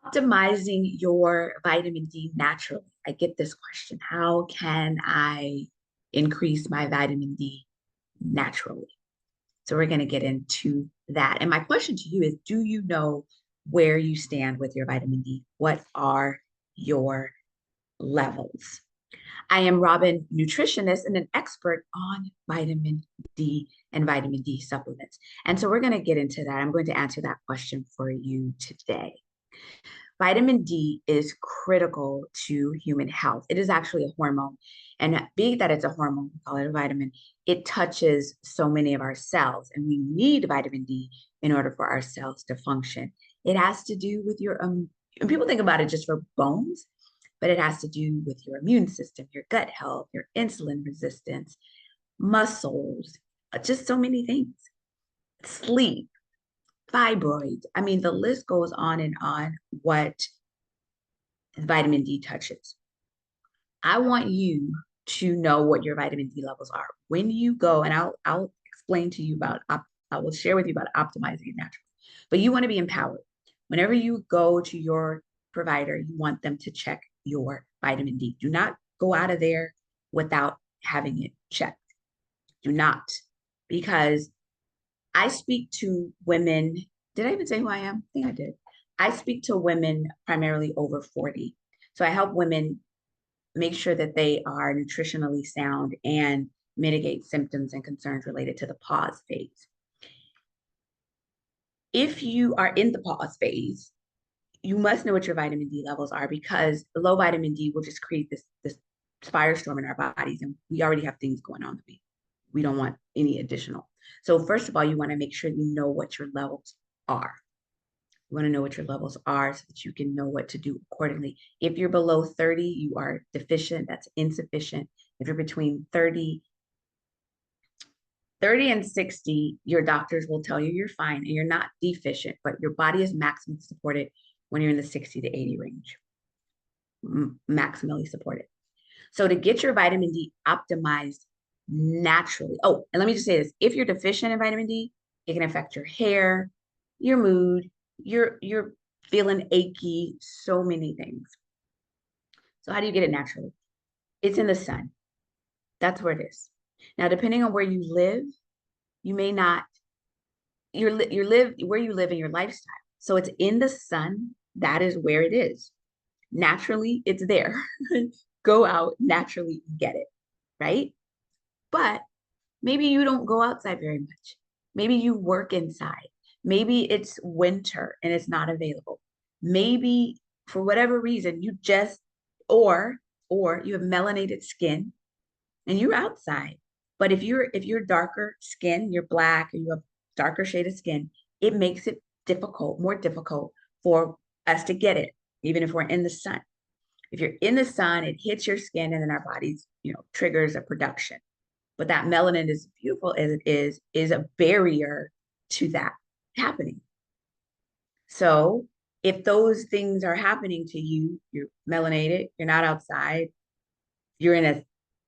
Optimizing your vitamin D naturally. I get this question. How can I increase my vitamin D naturally? So we're going to get into that. And my question to you is, do you know where you stand with your vitamin D? What are your levels? I am Robin Nutritionist and an expert on vitamin D and vitamin D supplements. And so we're going to get into that. I'm going to answer that question for you today. Vitamin D is critical to human health. It is actually a hormone. And being that it's a hormone, we call it a vitamin, it touches so many of our cells. And we need vitamin D in order for our cells to function. It has to do with your, and people think about it just for bones, but it has to do with your immune system, your gut health, your insulin resistance, muscles, just so many things. Sleep, fibroids. I mean, the list goes on and on what vitamin D touches. I want you to know what your vitamin D levels are. When you go, and I'll explain to you about, I will share with you about optimizing it naturally. But you want to be empowered. Whenever you go to your provider, you want them to check your vitamin D. Do not go out of there without having it checked. Do not, because I speak to women. Did I even say who I am? I think I did. I speak to women primarily over 40. So I help women make sure that they are nutritionally sound and mitigate symptoms and concerns related to the pause phase. If you are in the pause phase, you must know what your vitamin D levels are, because low vitamin D will just create this firestorm in our bodies. And we already have things going on that we don't want any additional. So first of all, you want to make sure you know what your levels are. You want to know what your levels are so that you can know what to do accordingly. If you're below 30, you are deficient. That's insufficient. If you're between 30 and 60, your doctors will tell you you're fine and you're not deficient, but your body is maximally supported when you're in the 60 to 80 range, maximally supported. So to get your vitamin D optimized naturally. Oh, and let me just say this. If you're deficient in vitamin D, it can affect your hair, your mood, you're feeling achy, so many things. So how do you get it naturally? It's in the sun. That's where it is. Now, depending on where you live, you may not, you live where you live in your lifestyle. So it's in the sun. That is where it is. Naturally, it's there. Go out naturally and get it, right? But maybe you don't go outside very much. Maybe you work inside. Maybe it's winter and it's not available. Maybe for whatever reason you just or you have melanated skin and you're outside. But if you're darker skin, you're black, or you have darker shade of skin, it makes it difficult, more difficult for us to get it, even if we're in the sun. If you're in the sun, it hits your skin and then our bodies, triggers a production. But that melanin, as beautiful as it is a barrier to that happening. So if those things are happening to you, you're melanated, you're not outside, you're in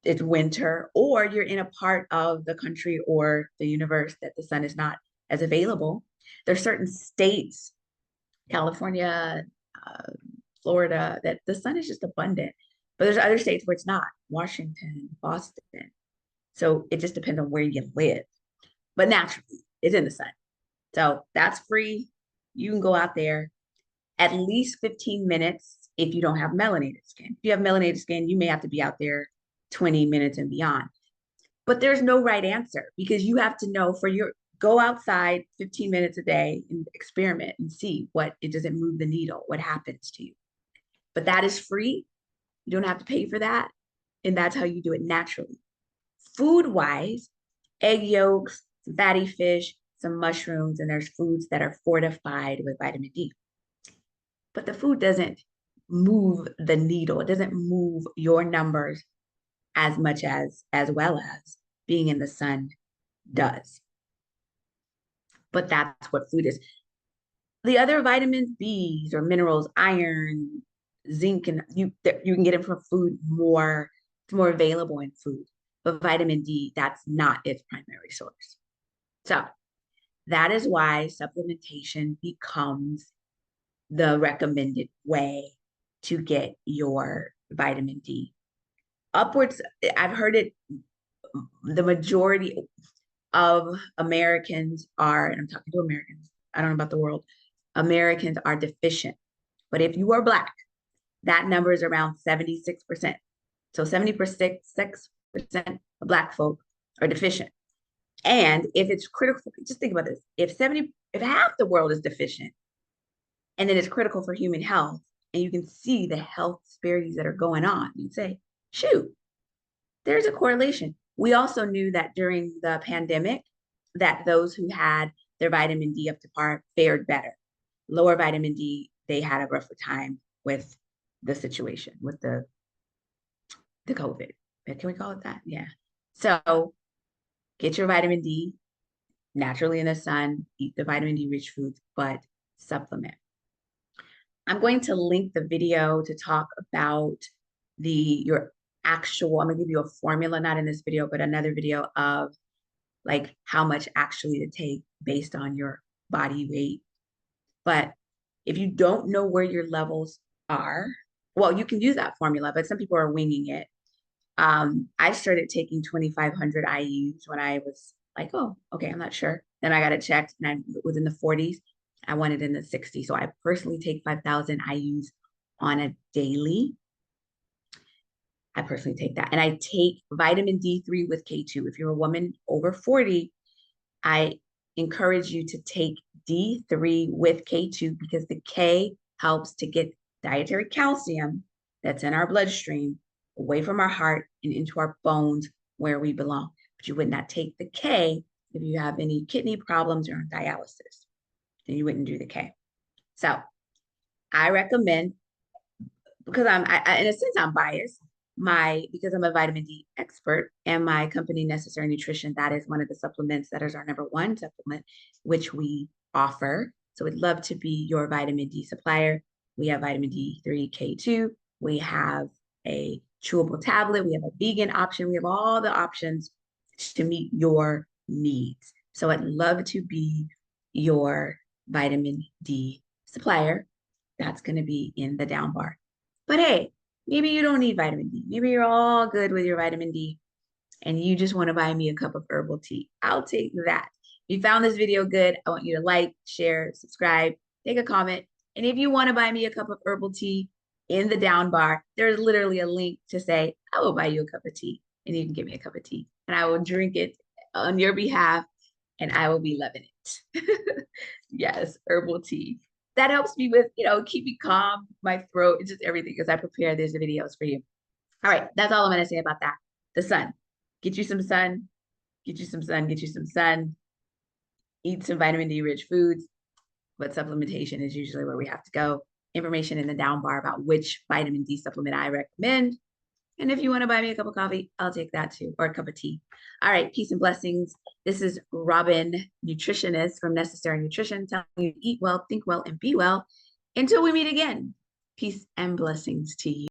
it's winter, or you're in a part of the country or the universe that the sun is not as available. There's certain states, California, uh, Florida, that the sun is just abundant. But there's other states where it's not, Washington, Boston. So it just depends on where you live. But naturally, it's in the sun. So that's free. You can go out there at least 15 minutes if you don't have melanated skin. If you have melanated skin, you may have to be out there 20 minutes and beyond. But there's no right answer, because you have to know for your go outside 15 minutes a day and experiment and see what it doesn't move the needle, what happens to you. But that is free. You don't have to pay for that. And that's how you do it naturally. Food wise, egg yolks, some fatty fish, some mushrooms, and there's foods that are fortified with vitamin D. But the food doesn't move the needle. It doesn't move your numbers as much as well as being in the sun does. But that's what food is. The other vitamins, B's or minerals, iron, zinc, and you can get it from food more. It's more available in food. But vitamin D, that's not its primary source. So that is why supplementation becomes the recommended way to get your vitamin D. Upwards, I've heard it, the majority of Americans are, and I'm talking to Americans, I don't know about the world, Americans are deficient. But if you are Black, that number is around 76%. So 76% of Black folk are deficient. And if it's critical, just think about this. If half the world is deficient, and then it's critical for human health, and you can see the health disparities that are going on, you'd say, shoot, there's a correlation. We also knew that during the pandemic, that those who had their vitamin D up to par fared better. Lower vitamin D, they had a rougher time with the situation, with the COVID. Can we call it that? Yeah. So get your vitamin D naturally in the sun, eat the vitamin D rich foods, but supplement. I'm going to link the video to talk about your actual, I'm gonna give you a formula, not in this video, but another video of like how much actually to take based on your body weight. But if you don't know where your levels are, well, you can use that formula, but some people are winging it. I started taking 2,500 IUs when I was like, oh, okay, I'm not sure. Then I got it checked and I was in the 40s. I wanted in the 60s. So I personally take 5,000 IUs on a daily. I personally take that. And I take vitamin D3 with K2. If you're a woman over 40, I encourage you to take D3 with K2 because the K helps to get dietary calcium that's in our bloodstream away from our heart and into our bones where we belong. But you would not take the K if you have any kidney problems or on dialysis. Then you wouldn't do the K. So I recommend, because in a sense, I'm biased. Because I'm a vitamin D expert and my company Necessary Nutrition, that is one of the supplements that is our number one supplement, which we offer. So we'd love to be your vitamin D supplier. We have vitamin D3, K2. We have a chewable tablet. We have a vegan option. We have all the options to meet your needs. So I'd love to be your vitamin D supplier. That's going to be in the down bar. But hey, maybe you don't need vitamin D. Maybe you're all good with your vitamin D and you just want to buy me a cup of herbal tea. I'll take that. If you found this video good, I want you to like, share, subscribe, take a comment. And if you want to buy me a cup of herbal tea in the down bar, there's literally a link to say, I will buy you a cup of tea and you can give me a cup of tea and I will drink it on your behalf and I will be loving it. Yes, herbal tea. That helps me with, keep me calm, my throat, it's just everything as I prepare these videos for you. All right, that's all I'm going to say about that. The sun. Get you some sun, get you some sun, get you some sun. Eat some vitamin D rich foods, but supplementation is usually where we have to go. Information in the down bar about which vitamin D supplement I recommend. And if you want to buy me a cup of coffee, I'll take that too, or a cup of tea. All right, peace and blessings. This is Robin-Nutritionist from Necessary Nutrition, telling you to eat well, think well, and be well. Until we meet again, peace and blessings to you.